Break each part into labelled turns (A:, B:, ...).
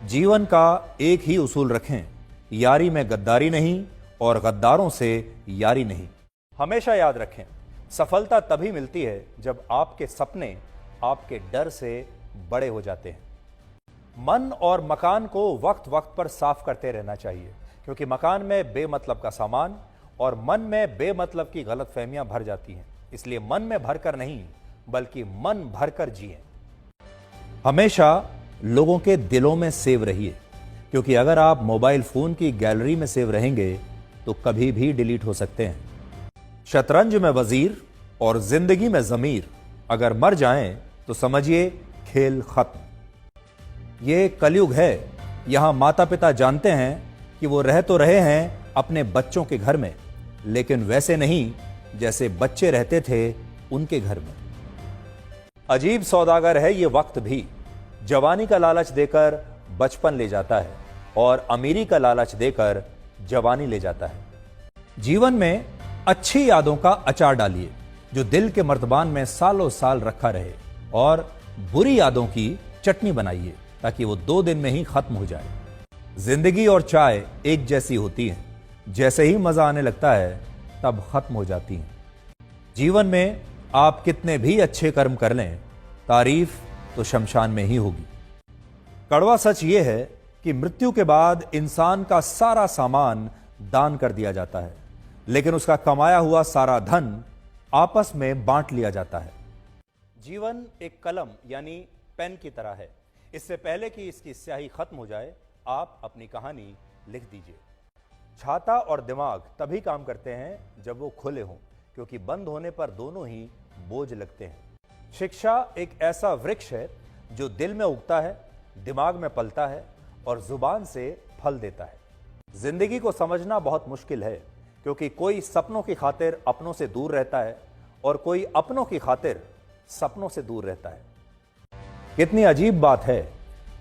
A: जीवन का एक ही उसूल रखें, यारी में गद्दारी नहीं और गद्दारों से यारी नहीं। हमेशा याद रखें, सफलता तभी मिलती है जब आपके सपने आपके डर से बड़े हो जाते हैं। मन और मकान को वक्त वक्त पर साफ करते रहना चाहिए, क्योंकि मकान में बेमतलब का सामान और मन में बेमतलब की गलतफहमियां भर जाती हैं। इसलिए मन में भरकर नहीं, बल्कि मन भरकर जिएं। हमेशा लोगों के दिलों में सेव रहिए, क्योंकि अगर आप मोबाइल फोन की गैलरी में सेव रहेंगे तो कभी भी डिलीट हो सकते हैं। शतरंज में वजीर और जिंदगी में जमीर अगर मर जाएं तो समझिए खेल खत्म। ये कलयुग है, यहां माता पिता जानते हैं कि वो रह तो रहे हैं अपने बच्चों के घर में, लेकिन वैसे नहीं जैसे बच्चे रहते थे उनके घर में। अजीब सौदागर है ये वक्त भी, जवानी का लालच देकर बचपन ले जाता है और अमीरी का लालच देकर जवानी ले जाता है। जीवन में अच्छी यादों का अचार डालिए जो दिल के मर्तबान में सालों साल रखा रहे, और बुरी यादों की चटनी बनाइए ताकि वो 2 दिन में ही खत्म हो जाए। जिंदगी और चाय एक जैसी होती हैं, जैसे ही मजा आने लगता है तब खत्म हो जाती हैं। जीवन में आप कितने भी अच्छे कर्म कर लें, तारीफ तो शमशान में ही होगी। कड़वा सच यह है कि मृत्यु के बाद इंसान का सारा सामान दान कर दिया जाता है, लेकिन उसका कमाया हुआ सारा धन आपस में बांट लिया जाता है। जीवन एक कलम यानी पेन की तरह है। इससे पहले कि इसकी स्याही खत्म हो जाए, आप अपनी कहानी लिख दीजिए। छाता और दिमाग तभी काम करते हैं जब वो खुले हों, क्योंकि बंद होने पर दोनों ही बोझ लगते हैं। शिक्षा एक ऐसा वृक्ष है जो दिल में उगता है, दिमाग में पलता है और जुबान से फल देता है। जिंदगी को समझना बहुत मुश्किल है, क्योंकि कोई सपनों की खातिर अपनों से दूर रहता है और कोई अपनों की खातिर सपनों से दूर रहता है। कितनी अजीब बात है,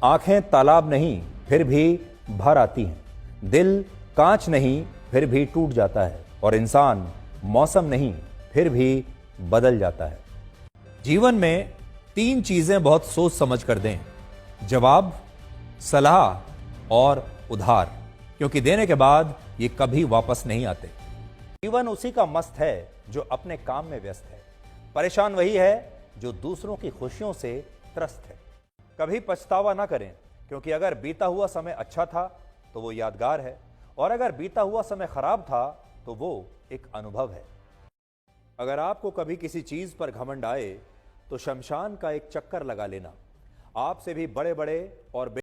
A: आंखें तालाब नहीं फिर भी भर आती हैं, दिल कांच नहीं फिर भी टूट जाता है, और इंसान मौसम नहीं फिर भी बदल जाता है। जीवन में 3 चीजें बहुत सोच समझ कर दें: जवाब, सलाह और उधार, क्योंकि देने के बाद ये कभी वापस नहीं आते। जीवन उसी का मस्त है जो अपने काम में व्यस्त है। परेशान वही है जो दूसरों की खुशियों से त्रस्त है। कभी पछतावा ना करें, क्योंकि अगर बीता हुआ समय अच्छा था तो वो यादगार है, और अगर बीता हुआ समय खराब था तो वो एक अनुभव है। अगर आपको कभी किसी चीज पर घमंड आए तो शमशान का एक चक्कर लगा लेना। आपसे भी बड़े बड़े और